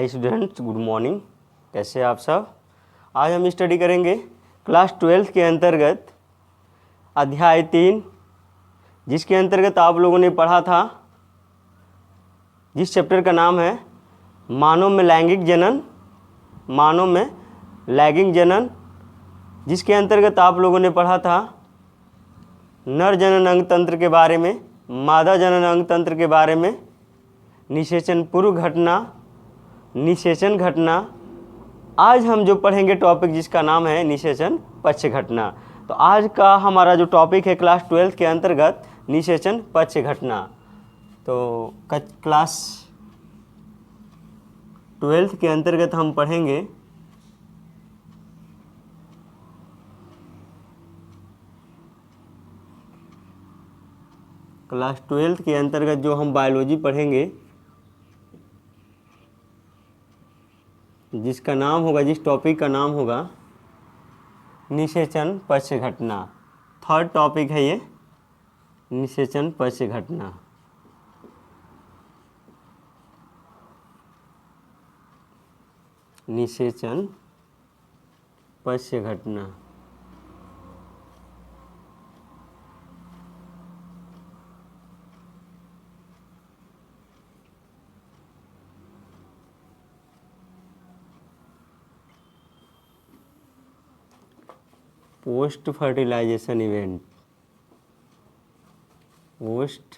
Hi students, good morning. कैसे हैं आप सब? आज हम स्टडी करेंगे क्लास 12 के अंतर्गत अध्याय 3, जिसके अंतर्गत आप लोगों ने पढ़ा था, जिस चैप्टर का नाम है मानव में लैंगिक जनन, मानव में लैंगिक जनन, जिसके अंतर्गत आप लोगों ने पढ़ा था नर जनन अंग तंत्र के बारे में, मादा जनन अंग तंत्र के बारे में, निषेचन पूर्व घटना, निषेचन घटना। आज हम जो पढ़ेंगे टॉपिक जिसका नाम है निषेचन पक्ष घटना। तो आज का हमारा जो टॉपिक है क्लास 12 के अंतर्गत निषेचन पक्ष घटना। तो क्लास 12 के अंतर्गत हम पढ़ेंगे क्लास 12 के अंतर्गत जो हम बायोलॉजी पढ़ेंगे, जिसका नाम होगा, जिस टॉपिक का नाम होगा निषेचन पक्ष घटना। थर्ड टॉपिक है ये, निषेचन पक्ष घटना। निषेचन पक्ष घटना। Post fertilisation event, post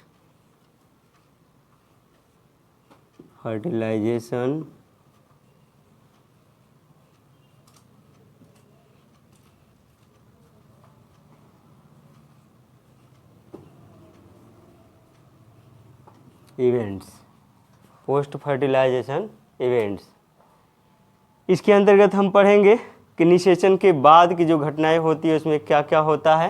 fertilisation events, post fertilisation events. इसके अंतर्गत हम पढ़ेंगे कि निषेचन के बाद की जो घटनाएं होती है उसमें क्या क्या होता है।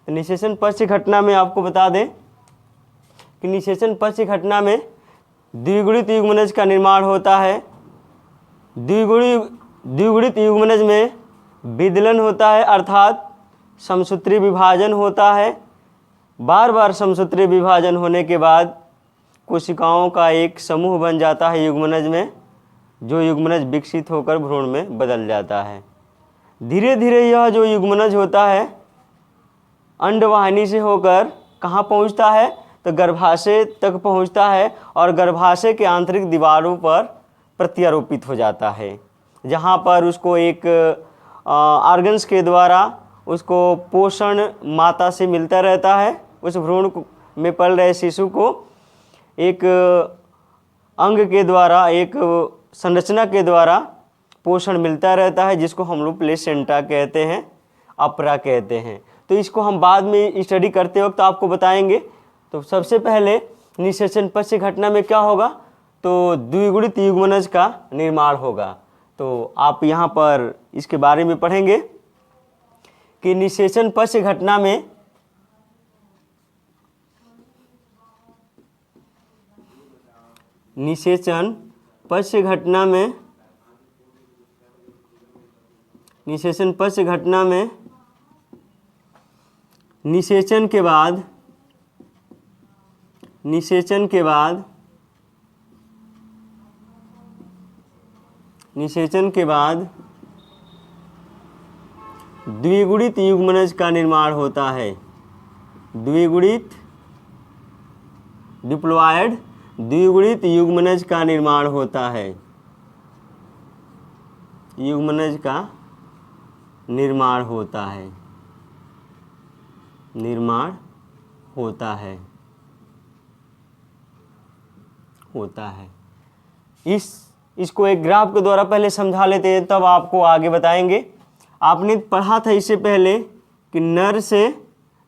तो निषेचन पक्ष घटना में आपको बता दें कि निषेचन पक्ष घटना में द्विगुणित युग्मनज का निर्माण होता है। द्विगुणित युग्मनज में विदलन होता है, अर्थात समसूत्री विभाजन होता है। बार बार समसूत्री विभाजन होने के बाद कोशिकाओं का एक समूह बन जाता है युग्मनज में, जो युग्मनज विकसित होकर भ्रूण में बदल जाता है। धीरे धीरे यह जो युग्मनज होता है अंडवाहिनी से होकर कहाँ पहुँचता है, तो गर्भाशय तक पहुँचता है और गर्भाशय के आंतरिक दीवारों पर प्रत्यारोपित हो जाता है, जहाँ पर उसको एक ऑर्गन्स के द्वारा उसको पोषण माता से मिलता रहता है। उस भ्रूण में पल रहे शिशु को एक अंग के द्वारा, एक संरचना के द्वारा पोषण मिलता रहता है, जिसको हम लोग प्लेसेंटा कहते हैं, अपरा कहते हैं। तो इसको हम बाद में स्टडी करते वक्त आपको बताएंगे। तो सबसे पहले निषेचन पक्ष घटना में क्या होगा, तो द्विगुणित युग्मनज का निर्माण होगा। तो आप यहाँ पर इसके बारे में पढ़ेंगे कि निषेचन पक्ष घटना में निषेचन पक्ष घटना में निषेचन पक्ष घटना में निषेचन के बाद द्विगुणित युग्मनज का निर्माण होता है। द्विगुणित डिप्लॉयड द्विगुणित युग्मनज का निर्माण होता है। युग्मनज का निर्माण होता है, निर्माण होता है, होता है। इसको एक ग्राफ के द्वारा पहले समझा लेते हैं, तब आपको आगे बताएंगे। आपने पढ़ा था इससे पहले कि नर से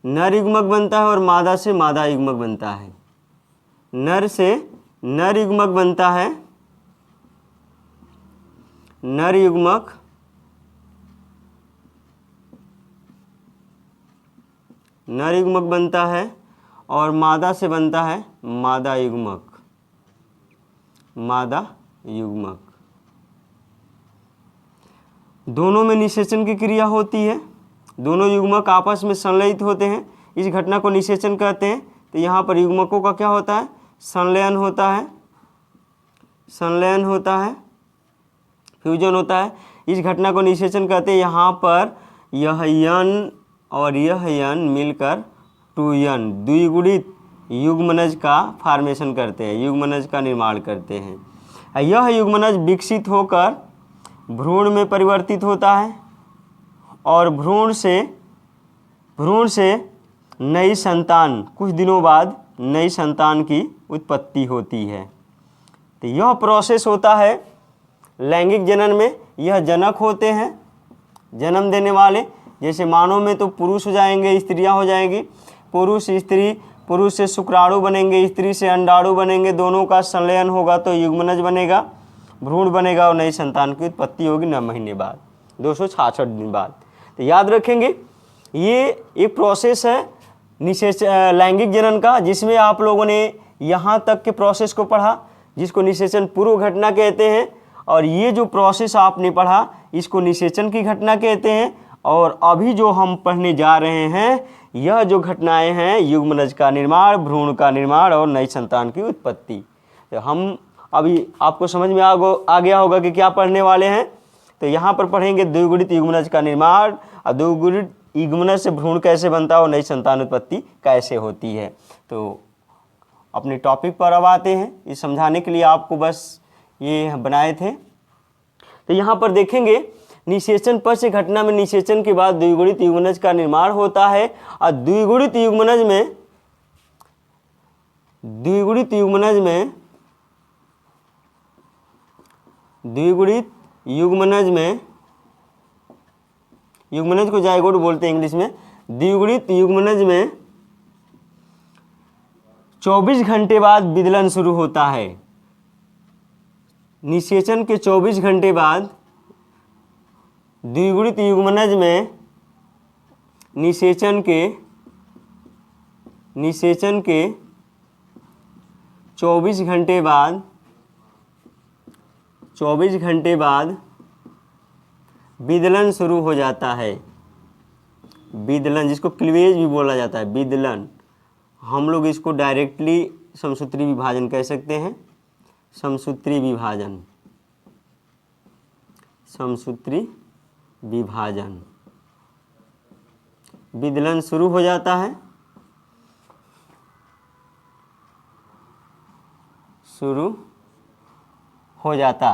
नर युग्मक बनता है और मादा से मादा युग्मक बनता है। नर से नर युग्मक बनता है, नर युग्मक नर युग्मक बनता है और मादा से बनता है मादा युग्मक, मादा युग्मक। दोनों में निषेचन की क्रिया होती है, दोनों युग्मक आपस में संलयित होते हैं, इस घटना को निषेचन कहते हैं। तो यहाँ पर युग्मकों का क्या होता है, संलयन होता है, संलयन होता है। फ्यूजन होता है। इस घटना को निषेचन कहते हैं। यहाँ पर यह यन और यह यन मिलकर 2n द्विगुणित युग्मनज का फॉर्मेशन करते हैं, युग्मनज का निर्माण करते हैं। यह युग्मनज विकसित होकर भ्रूण में परिवर्तित होता है और भ्रूण से नई संतान, कुछ दिनों बाद नई संतान की उत्पत्ति होती है। तो यह प्रोसेस होता है लैंगिक जनन में। यह जनक होते हैं, जन्म देने वाले। जैसे मानव में तो पुरुष हो जाएंगे, स्त्रियां हो जाएंगी। पुरुष स्त्री, पुरुष से शुक्राणु बनेंगे, स्त्री से अंडाणु बनेंगे, दोनों का संलयन होगा तो युग्मनज बनेगा, भ्रूण बनेगा और नई संतान की उत्पत्ति होगी 9 महीने बाद, 266 दिन बाद। तो याद रखेंगे ये एक प्रोसेस है लैंगिक जनन का, जिसमें आप लोगों ने यहाँ तक के प्रोसेस को पढ़ा जिसको निषेचन पूर्व घटना कहते हैं। और ये जो प्रोसेस आपने पढ़ा इसको निषेचन की घटना कहते हैं। और अभी जो हम पढ़ने जा रहे हैं यह जो घटनाएं हैं युग्मनज का निर्माण, भ्रूण का निर्माण और नई संतान की उत्पत्ति। तो हम अभी आपको समझ में आ गया होगा कि क्या पढ़ने वाले हैं। तो यहाँ पर पढ़ेंगे द्विगुणित युग्मनज का निर्माण और द्विगुणित युग्मनज से भ्रूण कैसे बनता है और नई संतान उत्पत्ति कैसे होती है। तो अपने टॉपिक पर अब आते हैं। ये समझाने के लिए आपको बस ये बनाए थे। तो यहाँ पर देखेंगे निषेचन पश्च घटना में निषेचन के बाद द्विगुणित युग्मनज का निर्माण होता है। और द्विगुणित युग्मनज में युग्मनज को जाइगोट बोलते हैं इंग्लिश में। द्विगुणित युग्मनज में 24 घंटे बाद विदलन शुरू होता है। निषेचन के 24 घंटे बाद द्विगुणित युग्मनज में निषेचन के 24 घंटे बाद विदलन शुरू हो जाता है। विदलन जिसको क्लीवेज भी बोला जाता है, विदलन। हम लोग इसको डायरेक्टली समसूत्री विभाजन कह सकते हैं। समसूत्री विभाजन विदलन शुरू हो जाता है।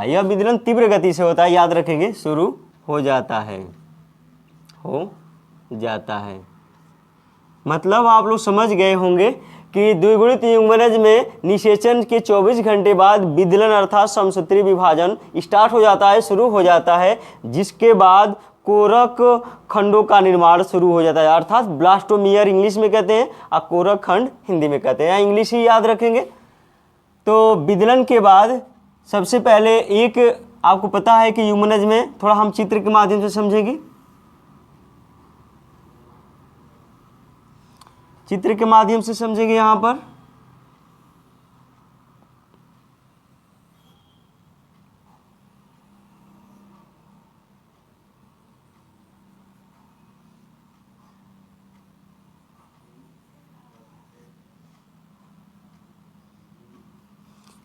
यह विदलन तीव्र गति से होता है, याद रखेंगे, शुरू हो जाता है। मतलब आप लोग समझ गए होंगे कि द्विगुणित युग्मनज में निषेचन के 24 घंटे बाद विदलन अर्थात समसूत्री विभाजन स्टार्ट हो जाता है, शुरू हो जाता है, जिसके बाद कोरक खंडों का निर्माण शुरू हो जाता है। अर्थात ब्लास्टोमियर इंग्लिश में कहते हैं और कोरक खंड हिंदी में कहते हैं। इंग्लिश ही याद रखेंगे। तो विदलन के बाद सबसे पहले एक आपको पता है कि युग्मनज में, थोड़ा हम चित्र के माध्यम से समझेंगे। चित्र के माध्यम से समझेंगे। यहाँ पर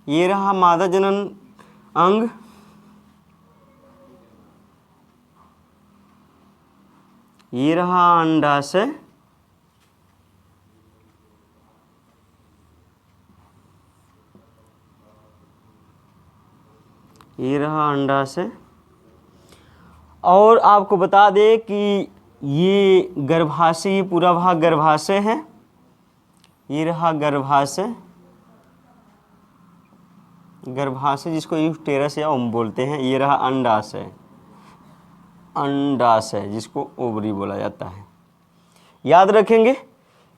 ये रहा मादा जनन अंग, ये रहा अंडाशय, ये रहा अंडाशय। और आपको बता दें कि ये गर्भाशय, ये पूरा भाग गर्भाशय है। ये रहा गर्भाशय, जिसको यूटेरस या ओम बोलते हैं। ये रहा अंडाशय, जिसको ओवरी बोला जाता है। याद रखेंगे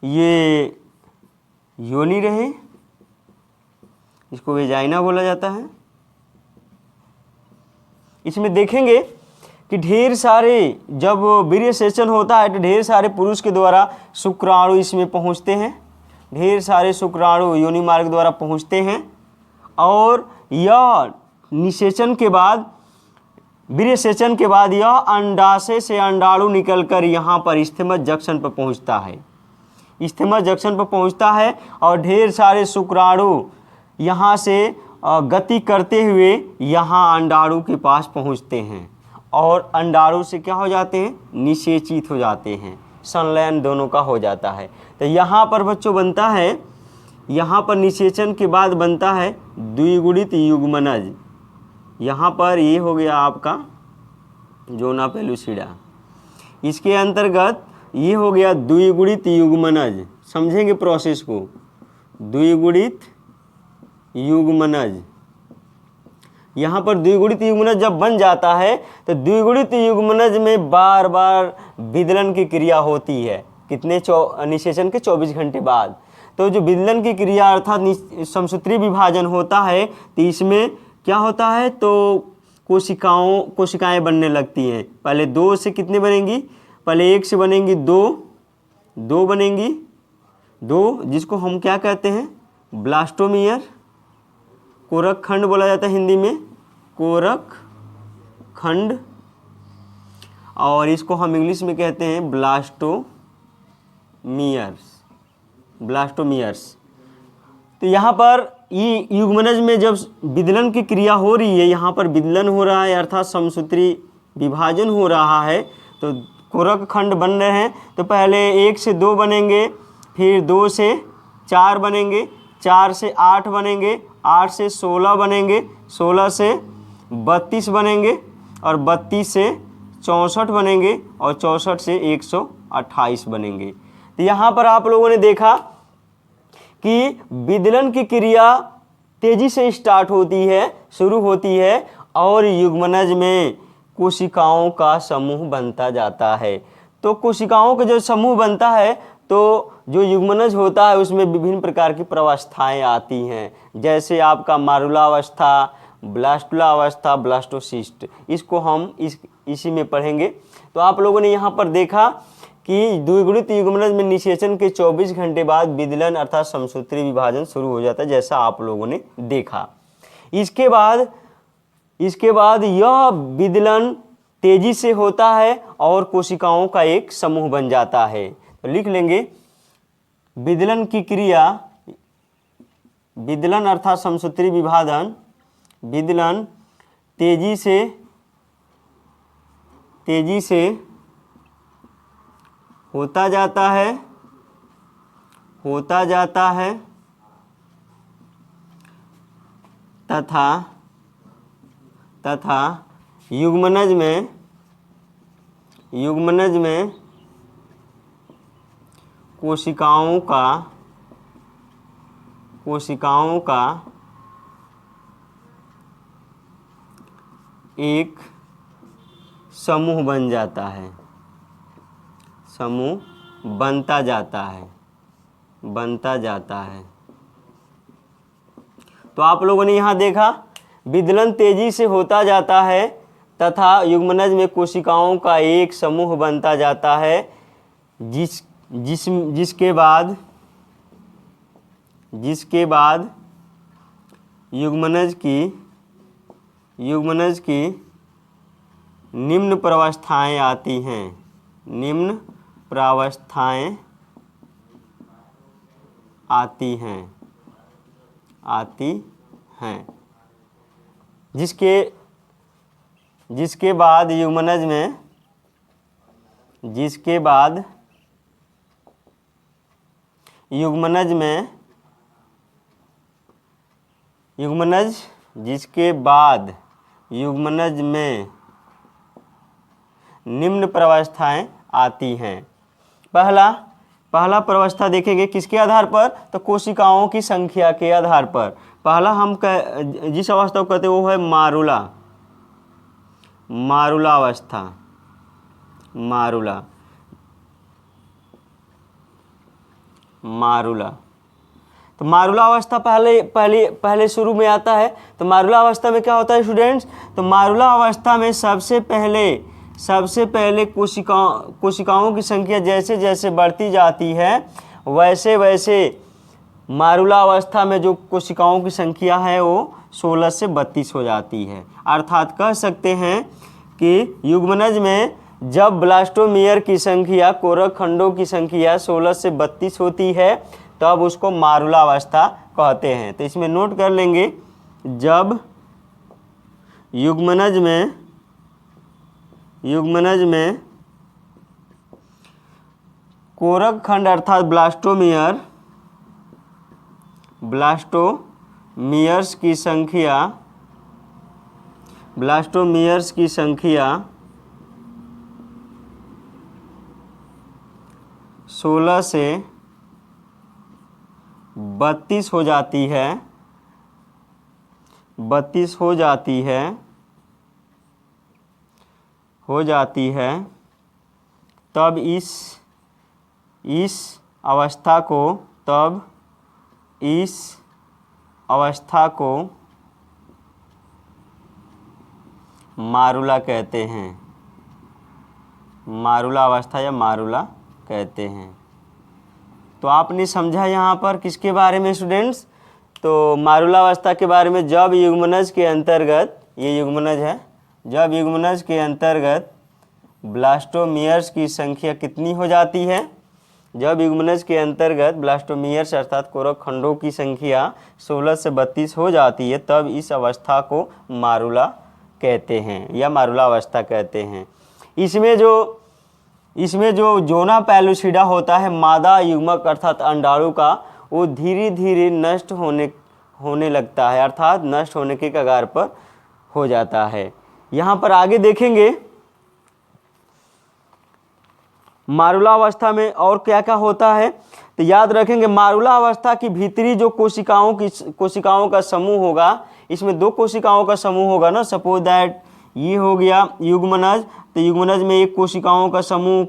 ये योनि रहे, जिसको वेजाइना बोला जाता है। इसमें देखेंगे कि ढेर सारे, जब वीर्य सेचन होता है तो ढेर सारे पुरुष के द्वारा शुक्राणु इसमें पहुंचते हैं। ढेर सारे शुक्राणु योनि मार्ग द्वारा पहुंचते हैं और यह निषेचन के बाद, वीर्य सेचन के बाद यह अंडाशय से अंडाणु निकलकर यहाँ पर इस्थेमस जंक्शन पर पहुँचता है। इस्थेमस जंक्शन पर पहुँचता है और ढेर सारे शुक्राणु यहाँ से गति करते हुए यहाँ अंडाणु के पास पहुँचते हैं और अंडाणु से क्या हो जाते हैं, निषेचित हो जाते हैं, संलयन दोनों का हो जाता है। तो यहाँ पर बच्चों बनता है, यहाँ पर निषेचन के बाद बनता है द्विगुणित युग्मनज। यहाँ पर ये हो गया आपका जोना पेलुसिडा, इसके अंतर्गत ये हो गया द्विगुणित युग्मनज। समझेंगे प्रोसेस को, द्विगुणित युग्मनज। यहाँ पर द्विगुणित युग्मनज जब बन जाता है तो द्विगुणित युग्मनज में बार बार विदलन की क्रिया होती है। कितने निषेचन के 24 घंटे बाद। तो जो विदलन की क्रिया अर्थात समसूत्री विभाजन होता है तो इसमें क्या होता है, तो कोशिकाएं बनने लगती हैं। पहले 2 से कितने बनेंगी, पहले 1 से बनेंगी 2 बनेंगी 2, जिसको हम क्या कहते हैं, ब्लास्टोमियर, कोरक खंड बोला जाता है हिंदी में, कोरक खंड, और इसको हम इंग्लिश में कहते हैं ब्लास्टोमियर्स। तो यहाँ पर ये युग्मनज में जब विदलन की क्रिया हो रही है, यहाँ पर विदलन हो रहा है अर्थात समसूत्री विभाजन हो रहा है, तो कोरक खंड बन रहे हैं। तो पहले 1 से 2 बनेंगे, फिर 2 से 4 बनेंगे, 4 से 8 बनेंगे, 8 से 16 बनेंगे, 16 से 32 बनेंगे, और 32 से 64 बनेंगे, और 64 से 128 बनेंगे। तो यहाँ पर आप लोगों ने देखा कि विदलन की क्रिया तेजी से स्टार्ट होती है, शुरू होती है, और युग्मनज में कोशिकाओं का समूह बनता जाता है। तो कोशिकाओं का जो समूह बनता है, तो जो युग्मनज होता है उसमें विभिन्न प्रकार की प्रवस्थाएं आती हैं, जैसे आपका मारुलावस्था, ब्लास्टुलावस्था, ब्लास्टोसिस्ट। इसको हम इसी में पढ़ेंगे। तो आप लोगों ने यहाँ पर देखा कि द्विगुणित युग्मनज में निषेचन के 24 घंटे बाद विदलन अर्थात समसूत्री विभाजन शुरू हो जाता है, जैसा आप लोगों ने देखा। इसके बाद यह विदलन तेजी से होता है और कोशिकाओं का एक समूह बन जाता है। तो लिख लेंगे, विदलन की क्रिया, विदलन अर्थात समसूत्री विभाजन, विदलन तेजी से होता जाता है तथा युग्मनज में कोशिकाओं का एक समूह बन जाता है, समूह बनता जाता है। तो आप लोगों ने यहाँ देखा, विदलन तेजी से होता जाता है तथा युग्मनज में कोशिकाओं का एक समूह बनता जाता है, जिसके बाद युग्मनज की निम्न प्रावस्थाएं आती हैं, जिसके बाद युग्मनज में निम्न प्रावस्थाएं आती हैं। पहला प्रावस्था देखेंगे किसके आधार पर, तो कोशिकाओं की संख्या के आधार पर। पहला हम जिस अवस्था को कहते हैं वो है मारुलावस्था। तो मारुलावस्था पहले शुरू में आता है। तो मारुलावस्था में क्या होता है स्टूडेंट्स, तो मारुलावस्था में सबसे पहले कोशिकाओं की संख्या जैसे जैसे बढ़ती जाती है, वैसे वैसे मारुलावस्था में जो कोशिकाओं की संख्या है वो 16 से 32 हो जाती है। अर्थात कह सकते हैं कि युग्मनज में जब ब्लास्टोमियर की संख्या, कोरक खंडों की संख्या 16 से 32 होती है, तब उसको मारुलावस्था कहते हैं। तो इसमें नोट कर लेंगे जब युग्मनज में कोरक खंड अर्थात ब्लास्टोमियर्स की संख्या 16 से 32 हो जाती है तब इस अवस्था को मारुला कहते हैं। मारुला अवस्था या मारुला कहते हैं। तो आपने समझा यहाँ पर किसके बारे में स्टूडेंट्स? तो मारुला अवस्था के बारे में, जब युग्मनज के अंतर्गत, ये युग्मनज है, जब युग्मनज के अंतर्गत ब्लास्टोमियर्स की संख्या कितनी हो जाती है? जब युग्मनज के अंतर्गत ब्लास्टोमियर्स अर्थात कोरक खंडों की संख्या 16 से 32 हो जाती है तब इस अवस्था को मारुला कहते हैं या मारुला अवस्था कहते हैं। इसमें जो जोना पेलुसिडा होता है, मादा युग्मक अर्थात अंडाणु का, वो धीरे धीरे नष्ट होने लगता है अर्थात नष्ट होने के कगार पर हो जाता है। यहाँ पर आगे देखेंगे मारुला अवस्था में और क्या क्या होता है। तो याद रखेंगे मारुला अवस्था की भीतरी जो कोशिकाओं का समूह होगा, इसमें 2 कोशिकाओं का समूह होगा ना। सपोज दैट ये हो गया युग्मनज, तो युग्मनज में एक कोशिकाओं का समूह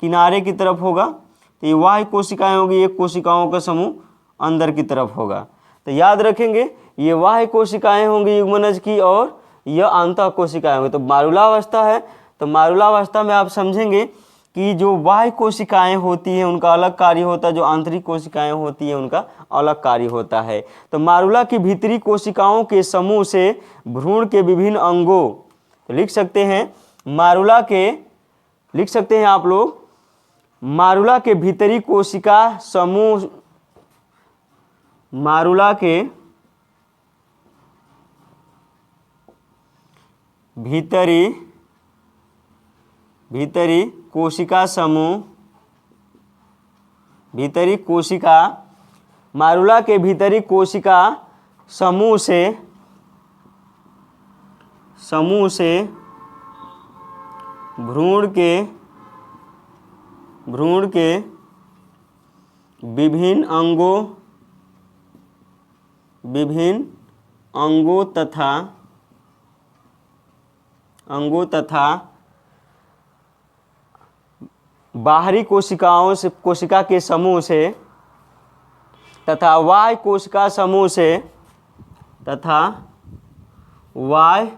किनारे की तरफ होगा, तो ये वाह्य कोशिकाएं होगी, एक कोशिकाओं का समूह अंदर की तरफ होगा। तो याद रखेंगे ये वाह्य कोशिकाएं होंगी युग्मनज की और यह आंतः कोशिकाएं होंगी। तो मारुला अवस्था है, तो मारुला अवस्था में आप समझेंगे कि जो बाह्य कोशिकाएं होती हैं उनका अलग कार्य होता है, जो आंतरिक कोशिकाएं होती हैं उनका अलग कार्य होता है। तो मारुला की भीतरी कोशिकाओं के समूह से भ्रूण के विभिन्न अंगों, तो लिख सकते हैं मारुला के, लिख सकते हैं आप लोग, मारुला के भीतरी कोशिका समूह, मारुला के भीतरी कोशिका समूह, भीतरी कोशिका, मारुला के भीतरी कोशिका समूह से भ्रूण के विभिन्न अंगों तथा बाहरी कोशिका के समूह से तथा वाह्य कोशिका समूह से तथा वाह्य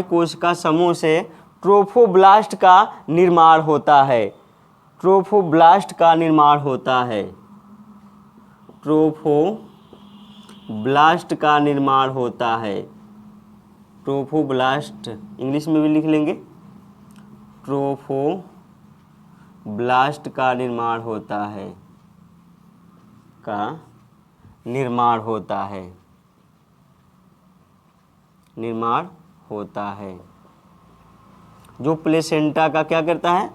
कोशिका समूह से ट्रोफोब्लास्ट का निर्माण होता है। ट्रोफोब्लास्ट का निर्माण होता है। ट्रोफोब्लास्ट का निर्माण होता है। ट्रोफोब्लास्ट इंग्लिश में भी लिख लेंगे, ट्रोफोब्लास्ट का निर्माण होता है, निर्माण होता है, जो प्लेसेंटा का क्या करता है,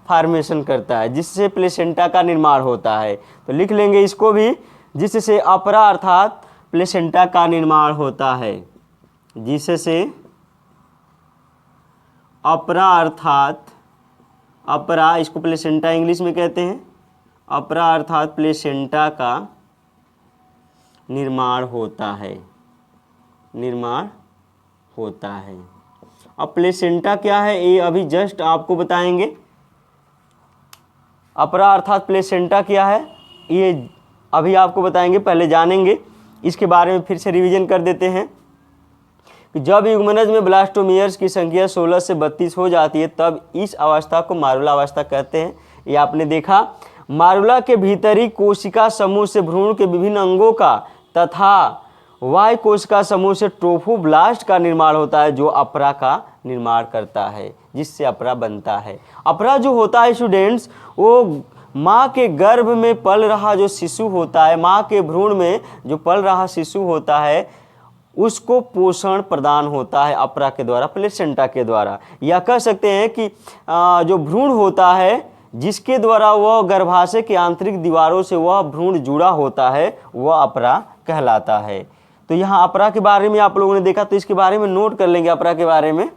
फॉर्मेशन करता है, जिससे प्लेसेंटा का निर्माण होता है। तो लिख लेंगे इसको भी, जिससे अपरा अर्थात प्लेसेंटा का निर्माण होता है, जिससे अपरा अर्थात, अपरा इसको प्लेसेंटा इंग्लिश में कहते हैं, अपरा अर्थात प्लेसेंटा का निर्माण होता है, अब प्लेसेंटा क्या है ये अभी जस्ट आपको बताएंगे। अपरा अर्थात प्लेसेंटा क्या है ये अभी आपको बताएंगे, पहले जानेंगे इसके बारे में, फिर से रिवीजन कर देते हैं कि जब युग्मनज में ब्लास्टोमियर्स की संख्या 16 से 32 हो जाती है तब इस अवस्था को मारुला अवस्था कहते हैं। ये आपने देखा, मारुला के भीतरी कोशिका समूह से भ्रूण के विभिन्न अंगों का तथा वाह्य कोशिका समूह से ट्रोफोब्लास्ट का निर्माण होता है, जो अपरा का निर्माण करता है, जिससे अपरा बनता है। अपरा जो होता है स्टूडेंट्स, वो माँ के गर्भ में पल रहा जो शिशु होता है, माँ के भ्रूण में जो पल रहा शिशु होता है, उसको पोषण प्रदान होता है अपरा के द्वारा, प्लेसेंटा के द्वारा। या कह सकते हैं कि जो भ्रूण होता है, जिसके द्वारा वह गर्भाशय की आंतरिक दीवारों से वह भ्रूण जुड़ा होता है, वह अपरा कहलाता है। तो यहाँ अपरा के बारे में आप लोगों ने देखा, तो इसके बारे में नोट कर लेंगे अपरा के बारे में।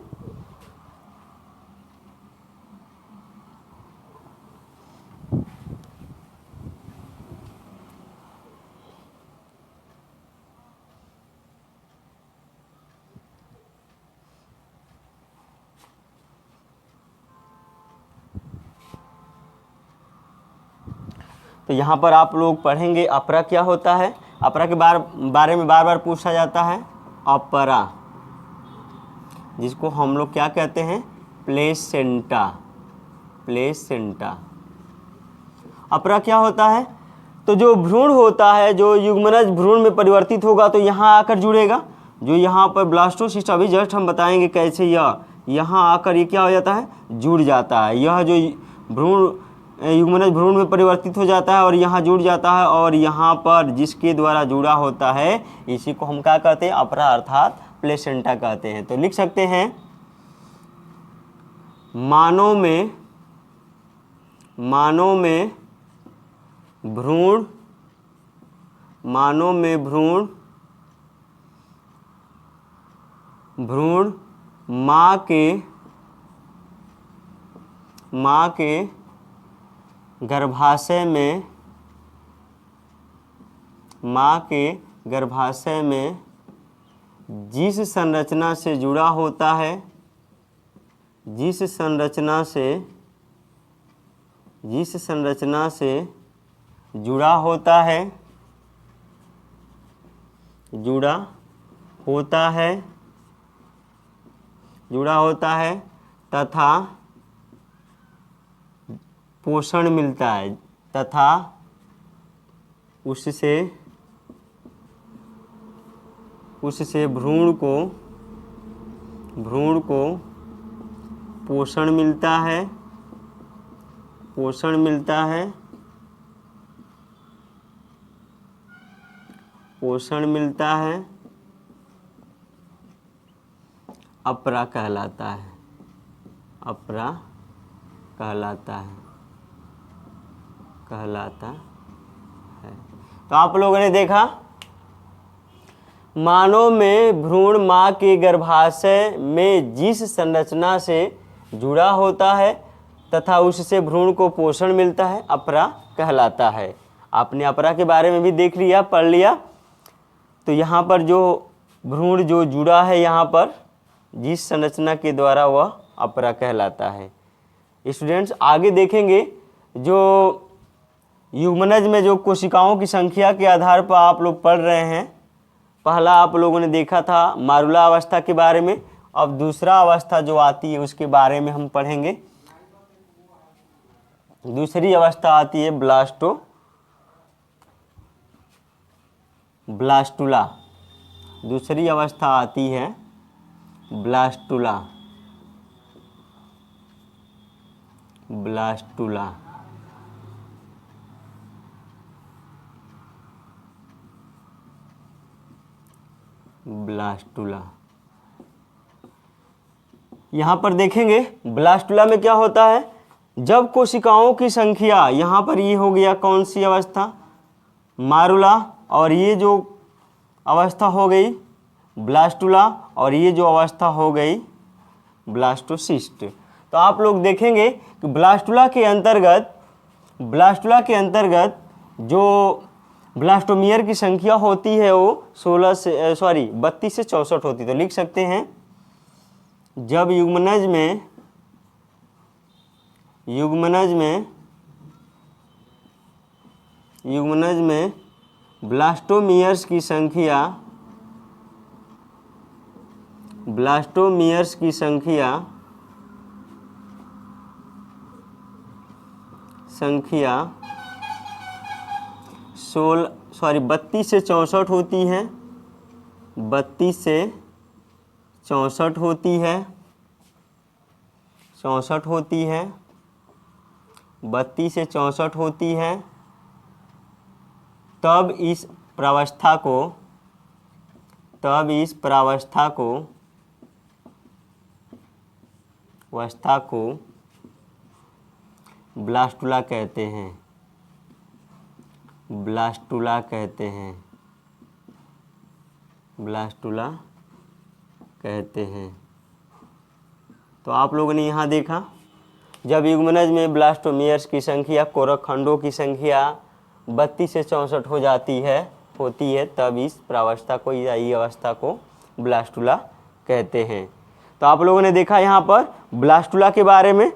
तो यहाँ पर आप लोग पढ़ेंगे अपरा क्या होता है। अपरा के बारे में बार बार पूछा जाता है। अपरा, जिसको हम लोग क्या कहते हैं, प्लेसेंटा। प्लेसेंटा, अपरा क्या होता है? तो जो भ्रूण होता है, जो युग्मनज भ्रूण में परिवर्तित होगा तो यहाँ आकर जुड़ेगा। जो यहाँ पर ब्लास्टोसिस्ट, अभी जस्ट हम बताएंगे कैसे यह यहाँ आकर ये क्या हो जाता है, जुड़ जाता है। यह जो भ्रूण युग्मनज भ्रूण में परिवर्तित हो जाता है और यहाँ जुड़ जाता है, और यहाँ पर जिसके द्वारा जुड़ा होता है, इसी को हम क्या कहते हैं, अपरा अर्थात प्लेसेंटा कहते हैं। तो लिख सकते हैं, मानव में भ्रूण, माँ के गर्भाशय में जिस संरचना से जुड़ा होता है, जिस संरचना से जुड़ा होता है तथा पोषण मिलता है, तथा उससे भ्रूण को पोषण मिलता है, अपरा कहलाता है। तो आप लोगों ने देखा, मानव में भ्रूण माँ के गर्भाशय में जिस संरचना से जुड़ा होता है तथा उससे भ्रूण को पोषण मिलता है, अपरा कहलाता है। आपने अपरा के बारे में भी देख लिया, पढ़ लिया। तो यहाँ पर जो भ्रूण जो जुड़ा है, यहाँ पर जिस संरचना के द्वारा, वह अपरा कहलाता है। स्टूडेंट्स आगे देखेंगे, जो युग्मनज में जो कोशिकाओं की संख्या के आधार पर आप लोग पढ़ रहे हैं। पहला आप लोगों ने देखा था मारुला अवस्था के बारे में, अब दूसरा अवस्था जो आती है उसके बारे में हम पढ़ेंगे। दूसरी अवस्था आती है ब्लास्टुला। दूसरी अवस्था आती है ब्लास्टुला। यहाँ पर देखेंगे ब्लास्टुला में क्या होता है, जब कोशिकाओं की संख्या, यहाँ पर ये हो गया कौन सी अवस्था, मारुला, और ये जो अवस्था हो गई ब्लास्टुला, और ये जो अवस्था हो गई ब्लास्टोसिस्ट। तो आप लोग देखेंगे कि ब्लास्टुला के अंतर्गत जो ब्लास्टोमियर की संख्या होती है वो 32 से 64 होती है। तो लिख सकते हैं, जब युग्मनज में ब्लास्टोमियर्स की संख्या 32 से 64 होती है, 32 से 64 होती है, 64 होती है, 32 से 64 होती है, तब इस प्रावस्था को ब्लास्टुला कहते हैं, ब्लास्टुला कहते हैं, ब्लास्टुला कहते हैं। तो आप लोगों ने यहाँ देखा, जब युग्मनज में ब्लास्टोमियर्स की संख्या, कोरक खंडों की संख्या 32 से 64 होती है, तब इस प्रावस्था को या ई अवस्था को ब्लास्टुला कहते हैं। तो आप लोगों ने देखा यहाँ पर ब्लास्टुला के बारे में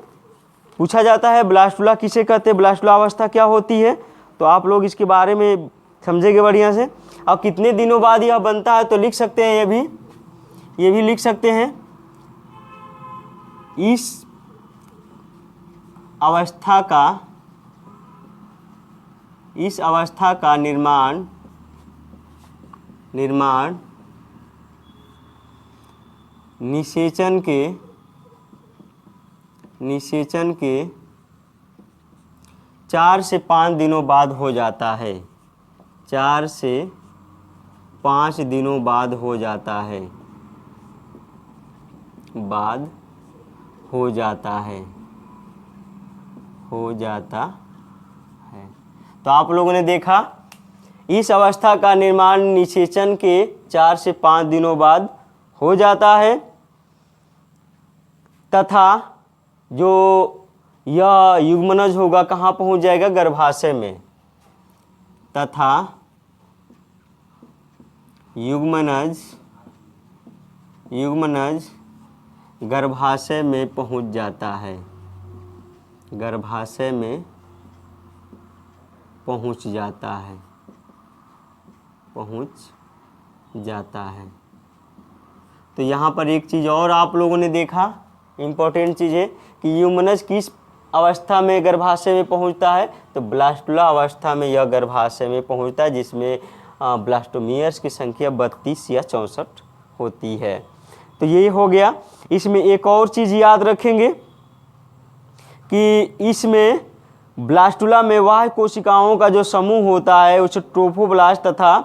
पूछा जाता है, ब्लास्टुला किसे कहते हैं, ब्लास्टुला अवस्था क्या होती है। तो आप लोग इसके बारे में समझेंगे बढ़िया से। और कितने दिनों बाद यह बनता है तो लिख सकते हैं, ये भी लिख सकते हैं। इस अवस्था का निर्माण निषेचन के 4 से 5 दिनों बाद हो जाता है, 4 से 5 दिनों बाद हो जाता है, तो आप लोगों ने देखा इस अवस्था का निर्माण निषेचन के 4 से 5 दिनों बाद हो जाता है, तथा जो यह युग्मनज होगा कहाँ पहुँच जाएगा, गर्भाशय में, तथा युग्मनज गर्भाशय में पहुँच जाता है, गर्भाशय में पहुँच जाता है। तो यहाँ पर एक चीज़ और आप लोगों ने देखा, इम्पोर्टेंट चीज़ है कि युग्मनज किस अवस्था में गर्भाशय में पहुँचता है, तो ब्लास्टुला अवस्था में यह गर्भाशय में पहुँचता है, जिसमें ब्लास्टोमियर्स की संख्या 32 या 64 होती है। तो ये हो गया। इसमें एक और चीज़ याद रखेंगे कि इसमें ब्लास्टुला में वह कोशिकाओं का जो समूह होता है उसे ट्रोफोब्लास्ट तथा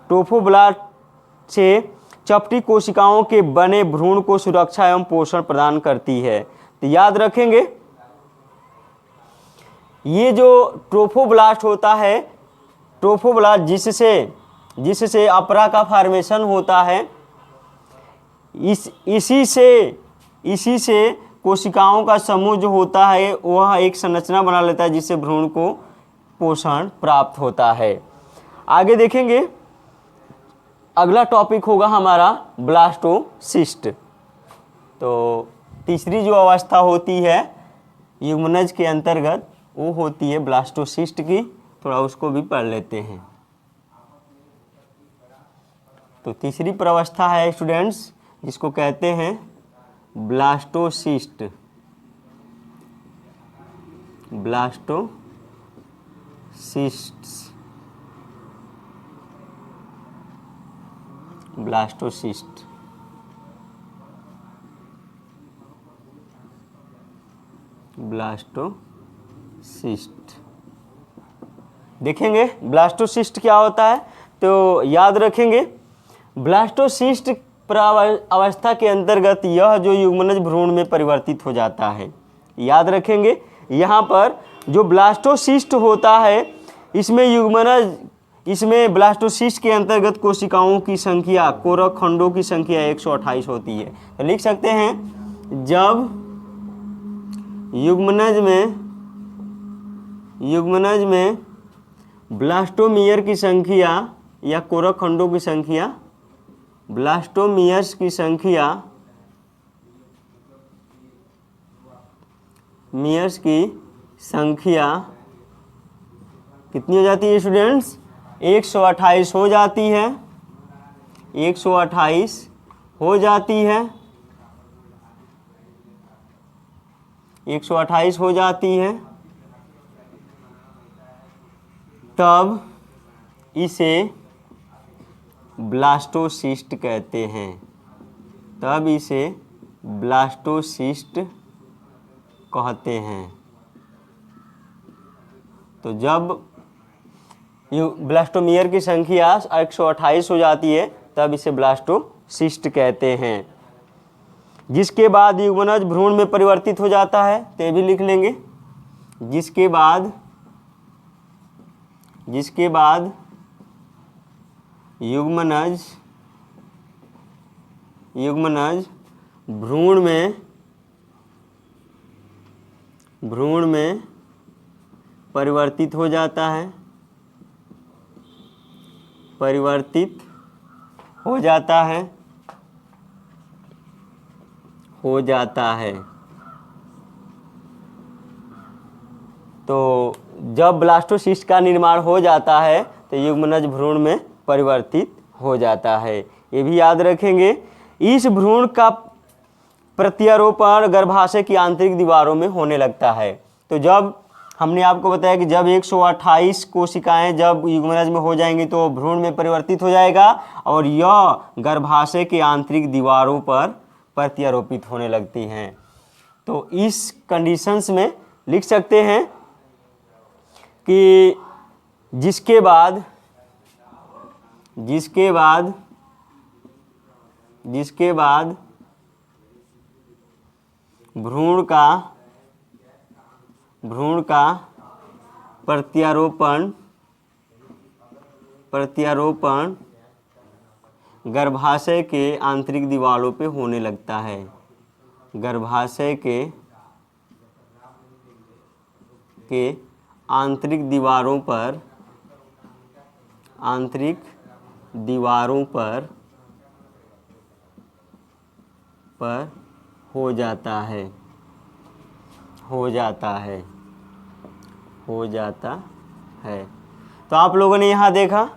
ट्रोफोब्लास्ट से चपटी कोशिकाओं के बने भ्रूण को सुरक्षा एवं पोषण प्रदान करती है। तो याद रखेंगे, ये जो ट्रोफोब्लास्ट होता है, ट्रोफोब्लास्ट जिससे अपरा का फॉर्मेशन होता है, इसी से कोशिकाओं का समूह जो होता है वह एक संरचना बना लेता है, जिससे भ्रूण को पोषण प्राप्त होता है। आगे देखेंगे, अगला टॉपिक होगा हमारा ब्लास्टोसिस्ट। तो तीसरी जो अवस्था होती है युग्मनज के अंतर्गत वो होती है ब्लास्टोसिस्ट की। थोड़ा उसको भी पढ़ लेते हैं। तो तीसरी प्रावस्था है स्टूडेंट्स, जिसको कहते हैं ब्लास्टोसिस्ट। ब्लास्टोसिस्ट देखेंगे ब्लास्टोसिस्ट क्या होता है। तो याद रखेंगे, ब्लास्टोसिस्ट अवस्था के अंतर्गत यह जो युग्मनज भ्रूण में परिवर्तित हो जाता है। याद रखेंगे, यहाँ पर जो ब्लास्टोसिस्ट होता है इसमें ब्लास्टोसिस्ट के अंतर्गत कोशिकाओं की संख्या, कोरक खंडों की संख्या 128 होती है। तो लिख सकते हैं, जब युग्मनज में ब्लास्टोमियर की संख्या या कोरक खंडों की संख्या, ब्लास्टोमियर्स की संख्या कितनी हो जाती है स्टूडेंट्स, 128 हो जाती है, 128 हो जाती है, 128 हो जाती है, तब इसे ब्लास्टोसिस्ट कहते हैं। तब इसे ब्लास्टोसिस्ट कहते हैं। तो जब ब्लास्टोमियर की संख्या 128 हो जाती है तब इसे ब्लास्टोसिस्ट कहते हैं। जिसके बाद युग्मनज भ्रूण में परिवर्तित हो जाता है, तो ये भी लिख लेंगे। जिसके बाद युग्मनज भ्रूण में परिवर्तित हो जाता है, तो जब ब्लास्टोसिस्ट का निर्माण हो जाता है तो युग्मनज भ्रूण में परिवर्तित हो जाता है। ये भी याद रखेंगे। इस भ्रूण का प्रत्यारोपण गर्भाशय की आंतरिक दीवारों में होने लगता है। तो जब हमने आपको बताया कि जब 128 कोशिकाएं जब युग्मनज में हो जाएंगी तो भ्रूण में परिवर्तित हो जाएगा और यह गर्भाशय के आंतरिक दीवारों पर प्रत्यारोपित होने लगती हैं। तो इस कंडीशंस में लिख सकते हैं कि जिसके बाद भ्रूण का प्रत्यारोपण गर्भाशय के आंतरिक दीवारों पे होने लगता है। गर्भाशय के आंतरिक दीवारों पर हो जाता है। तो आप लोगों ने यहाँ देखा,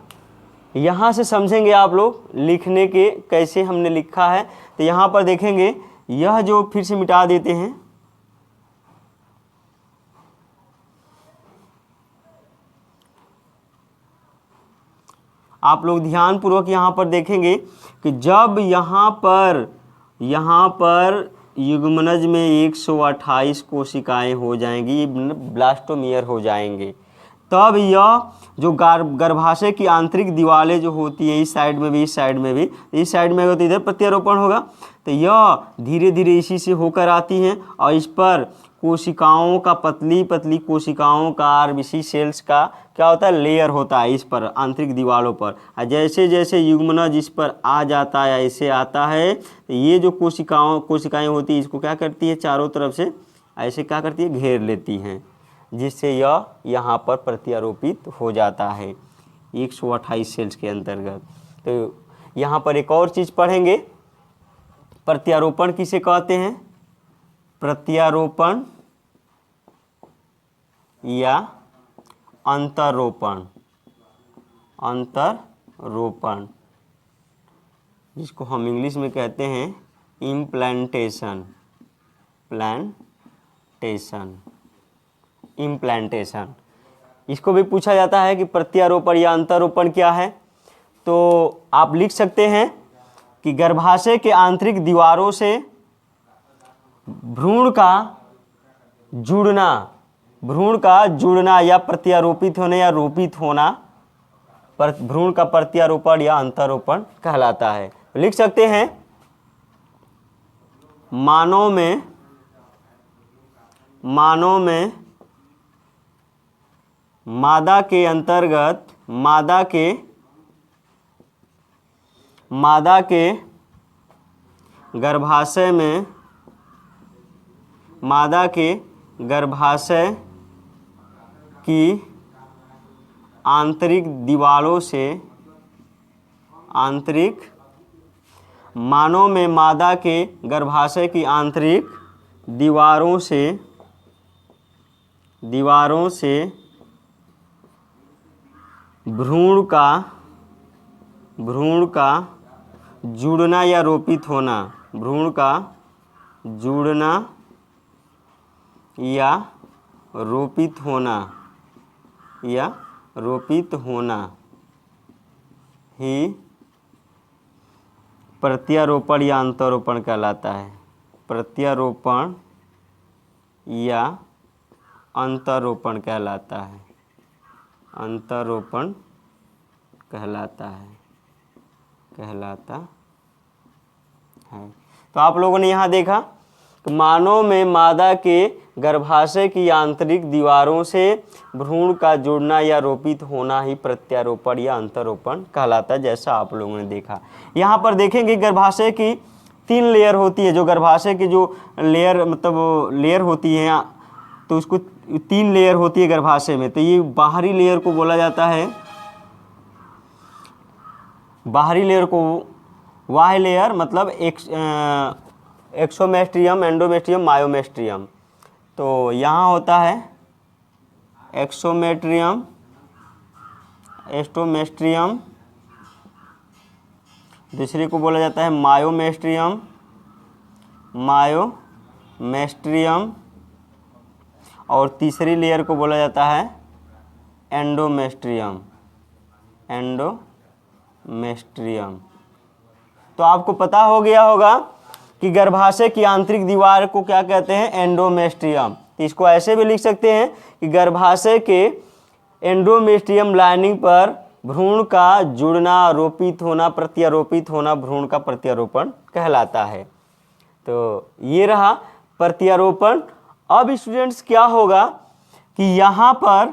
यहाँ से समझेंगे आप लोग लिखने के कैसे हमने लिखा है। तो यहाँ पर देखेंगे, यह जो फिर से मिटा देते हैं, आप लोग ध्यानपूर्वक यहाँ पर देखेंगे कि जब यहाँ पर युग्मनज में 128 कोशिकाएं हो जाएंगी, ब्लास्टोमियर हो जाएंगे, तब यह जो गर्भाशय की आंतरिक दीवारें जो होती हैं, इस साइड में भी इस साइड में अगर तो इधर प्रत्यारोपण होगा, तो यह धीरे धीरे इसी से होकर आती हैं और इस पर कोशिकाओं का पतली कोशिकाओं का आरबीसी सेल्स का क्या होता है, लेयर होता है इस पर आंतरिक दीवारों पर। और जैसे जैसे युग्मनज इस पर आ जाता है, ऐसे आता है, तो ये जो कोशिकाएं होती हैं इसको क्या करती है, चारों तरफ से ऐसे क्या करती है, घेर लेती हैं, जिससे यह यहाँ पर प्रत्यारोपित हो जाता है 128 सेल्स के अंतर्गत। तो यहाँ पर एक और चीज़ पढ़ेंगे, प्रत्यारोपण किसे कहते हैं, प्रत्यारोपण या अंतरोपण, जिसको हम इंग्लिश में कहते हैं इम्प्लांटेशन। इसको भी पूछा जाता है कि प्रत्यारोपण या अंतरोपण क्या है। तो आप लिख सकते हैं कि गर्भाशय के आंतरिक दीवारों से भ्रूण का जुड़ना या प्रत्यारोपित होना या रोपित होना भ्रूण का प्रत्यारोपण या अंतरोपण कहलाता है। लिख सकते हैं, मानव में मादा के अंतर्गत मादा के गर्भाशय में की आंतरिक दीवारों से मानव में मादा के गर्भाशय की आंतरिक दीवारों से भ्रूण का जुड़ना या रोपित होना, भ्रूण का जुड़ना या रोपित होना ही प्रत्यारोपण या अंतरोपण कहलाता है। प्रत्यारोपण या अंतरोपण कहलाता है, अंतरोपण कहलाता है। तो आप लोगों ने यहाँ देखा कि मानव में मादा के गर्भाशय की आंतरिक दीवारों से भ्रूण का जुड़ना या रोपित होना ही प्रत्यारोपण या अंतरोपण कहलाता है, जैसा आप लोगों ने देखा। यहाँ पर देखेंगे गर्भाशय की 3 लेयर होती है, जो गर्भाशय की जो लेयर मतलब लेयर होती है, तो उसको 3 लेयर होती है गर्भाशय में। तो ये बाहरी लेयर को बोला जाता है, बाहरी लेयर को वाह्य लेयर मतलब एक्सोमेस्ट्रियम, एंडोमेस्ट्रियम, मायोमेस्ट्रियम। तो यहाँ होता है एक्सोमेट्रियम, एस्टोमेस्ट्रियम, दूसरे को बोला जाता है मायोमेस्ट्रियम, मायोमेस्ट्रियम, और तीसरी लेयर को बोला जाता है एंडोमेस्ट्रियम, एंडोमेस्ट्रियम। तो आपको पता हो गया होगा कि गर्भाशय की आंतरिक दीवार को क्या कहते हैं, एंडोमेस्ट्रियम। तो इसको ऐसे भी लिख सकते हैं कि गर्भाशय के एंडोमेस्ट्रियम लाइनिंग पर भ्रूण का जुड़ना, रोपित होना, प्रत्यारोपित होना भ्रूण का प्रत्यारोपण कहलाता है। तो ये रहा प्रत्यारोपण। अब स्टूडेंट्स क्या होगा कि यहाँ पर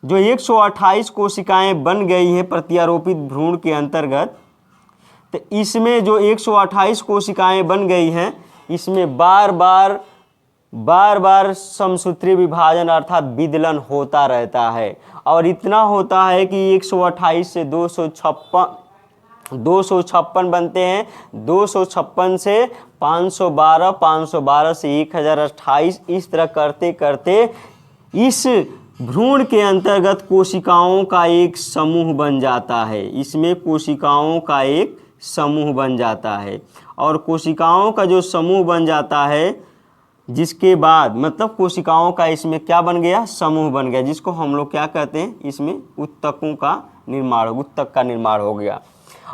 जो 128 कोशिकाएं बन गई हैं प्रत्यारोपित भ्रूण के अंतर्गत, तो इसमें जो 128 कोशिकाएं बन गई हैं, इसमें बार बार समसूत्री विभाजन अर्थात विदलन होता रहता है। और इतना होता है कि 128 से 256 बनते हैं, 256 से 512, 512 से 1028, इस तरह करते करते इस भ्रूण के अंतर्गत कोशिकाओं का एक समूह बन जाता है। इसमें कोशिकाओं का एक समूह बन जाता है, और कोशिकाओं का जो समूह बन जाता है, जिसके बाद मतलब कोशिकाओं का इसमें क्या बन गया, समूह बन गया, जिसको हम लोग क्या कहते हैं, इसमें उत्तकों का निर्माण, उत्तक का निर्माण हो गया।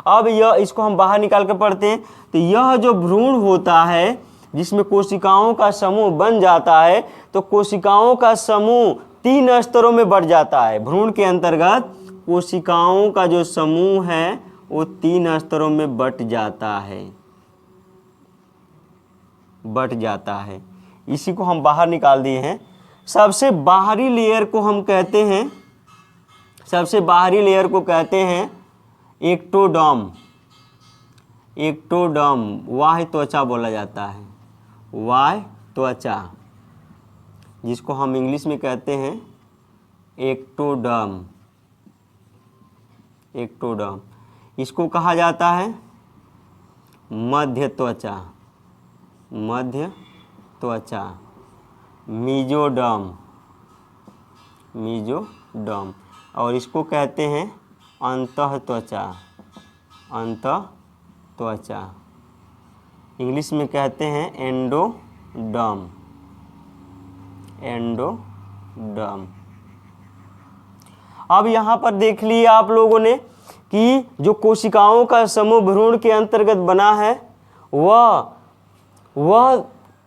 अब यह इसको हम बाहर निकाल कर पढ़ते हैं। तो यह जो भ्रूण होता है जिसमें कोशिकाओं का समूह बन जाता है, तो कोशिकाओं का समूह 3 स्तरों में बढ़ जाता है। भ्रूण के अंतर्गत कोशिकाओं का जो समूह है वो 3 स्तरों में बट जाता है। इसी को हम बाहर निकाल दिए हैं। सबसे बाहरी लेयर को हम कहते हैं, सबसे बाहरी लेयर को कहते हैं एक्टोडर्म। एक्टोडर्म बाह्य त्वचा बोला जाता है, बाह्य त्वचा, जिसको हम इंग्लिश में कहते हैं एक्टोडर्म। एक्टोडर्म इसको कहा जाता है मध्य त्वचा, मध्य त्वचा, मीजोडर्म, मीजोडर्म, और इसको कहते हैं अंतः त्वचा, अंतः त्वचा, इंग्लिश में कहते हैं एंडोडर्म, एंडोडर्म। अब यहाँ पर देख लिया आप लोगों ने कि जो कोशिकाओं का समूह भ्रूण के अंतर्गत बना है वह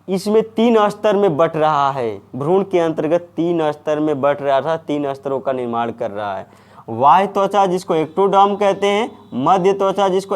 इसमें 3 स्तर में बट रहा है। भ्रूण के अंतर्गत 3 स्तर में बट रहा था, 3 स्तरों का निर्माण कर रहा है। बाह्य त्वचा जिसको एक्टोडर्म कहते हैं, मध्य त्वचा जिसको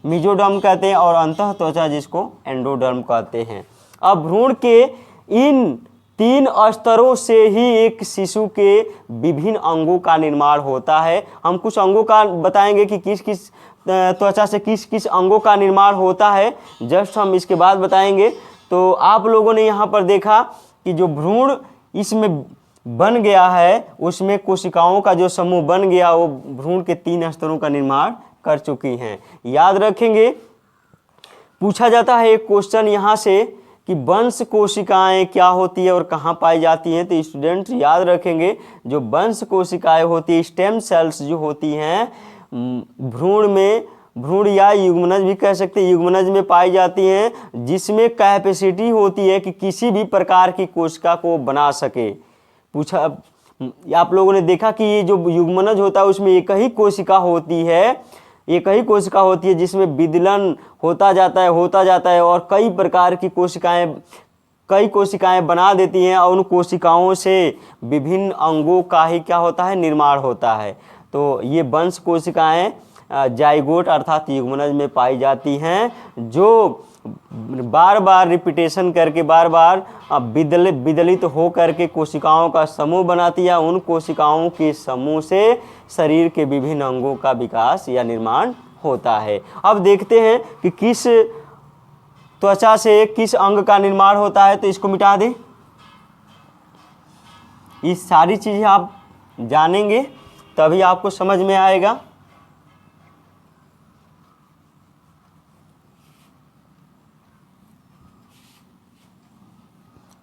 मीजोडर्म कहते हैं, और अंतः त्वचा जिसको एंडोडर्म कहते हैं। अब भ्रूण के इन 3 स्तरों से ही एक शिशु के विभिन्न अंगों का निर्माण होता है। हम कुछ अंगों का बताएंगे कि किस किस त्वचा से किस किस अंगों का निर्माण होता है, जस्ट हम इसके बाद बताएंगे। तो आप लोगों ने यहाँ पर देखा कि जो भ्रूण इसमें बन गया है, उसमें कोशिकाओं का जो समूह बन गया, वो भ्रूण के 3 स्तरों का निर्माण कर चुकी हैं। याद रखेंगे, पूछा जाता है एक क्वेश्चन यहाँ से कि वंश कोशिकाएं क्या होती है और कहाँ पाई जाती हैं। तो स्टूडेंट याद रखेंगे, जो वंश कोशिकाएं होती है, स्टेम सेल्स जो होती हैं भ्रूण में, भ्रूण या युग्मनज भी कह सकते हैं, युग्मनज में पाई जाती हैं, जिसमें कैपेसिटी होती है कि किसी भी प्रकार की कोशिका को बना सके। पूछा आप लोगों ने देखा कि ये जो युग्मनज होता है उसमें एक ही कोशिका होती है, एक ही कोशिका होती है जिसमें विदलन होता जाता है और कई प्रकार की कोशिकाएं कई कोशिकाएं बना देती हैं और उन कोशिकाओं से विभिन्न अंगों का ही क्या होता है, निर्माण होता है। तो ये वंश कोशिकाएं जाइगोट अर्थात युग्मनज में पाई जाती हैं, जो बार बार रिपीटेशन करके बार बार विदलित हो करके कोशिकाओं का समूह बनाती है। उन कोशिकाओं के समूह से शरीर के विभिन्न अंगों का विकास या निर्माण होता है। अब देखते हैं कि किस त्वचा से किस अंग का निर्माण होता है, तो इसको मिटा दें। ये सारी चीज़ें आप जानेंगे तभी आपको समझ में आएगा।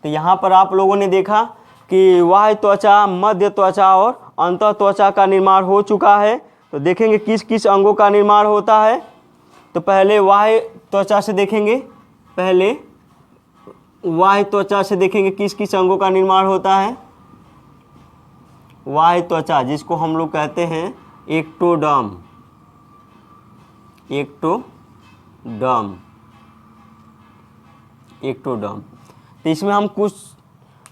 तो यहाँ पर आप लोगों ने देखा कि बाह्य त्वचा, मध्य त्वचा और अंतः त्वचा का निर्माण हो चुका है। तो देखेंगे किस किस अंगों का निर्माण होता है। तो पहले बाह्य त्वचा से देखेंगे, पहले बाह्य त्वचा से देखेंगे किस किस अंगों का निर्माण होता है। बाह्य त्वचा जिसको हम लोग कहते हैं एक्टोडर्म, एक्टोडर्म, एक्टोडर्म। तो इसमें हम कुछ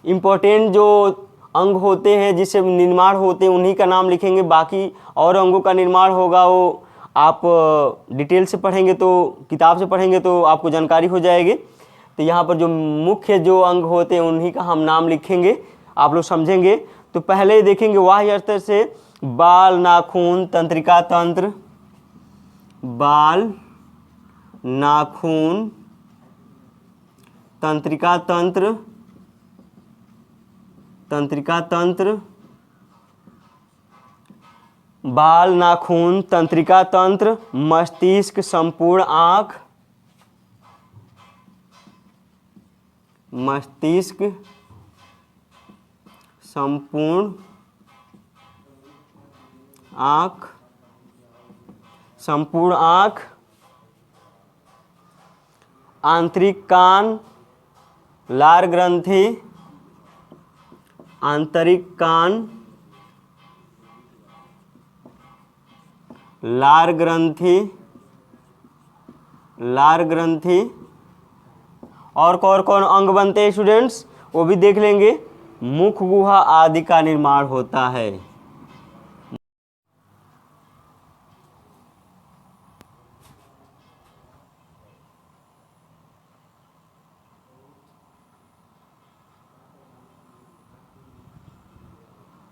इम्पोर्टेंट जो अंग होते हैं जिससे निर्माण होते हैं उन्हीं का नाम लिखेंगे। बाकी और अंगों का निर्माण होगा वो आप डिटेल से पढ़ेंगे, तो किताब से पढ़ेंगे तो आपको जानकारी हो जाएगी। तो यहाँ पर जो मुख्य जो अंग होते हैं उन्हीं का हम नाम लिखेंगे, आप लोग समझेंगे। तो पहले देखेंगे बाह्य स्तर से बाल, नाखून, तंत्रिका तंत्र, बाल, नाखून, तंत्रिका तंत्र, तंत्रिका तंत्र, बाल, नाखून, तंत्रिका तंत्र, मस्तिष्क, संपूर्ण आँख, मस्तिष्क, संपूर्ण आँख, संपूर्ण आँख, आंतरिक कान, लार ग्रंथि, आंतरिक कान, लार ग्रंथि, लार ग्रंथि। और कौन अंग बनते हैं स्टूडेंट्स, वो भी देख लेंगे। मुख गुहा आदि का निर्माण होता है।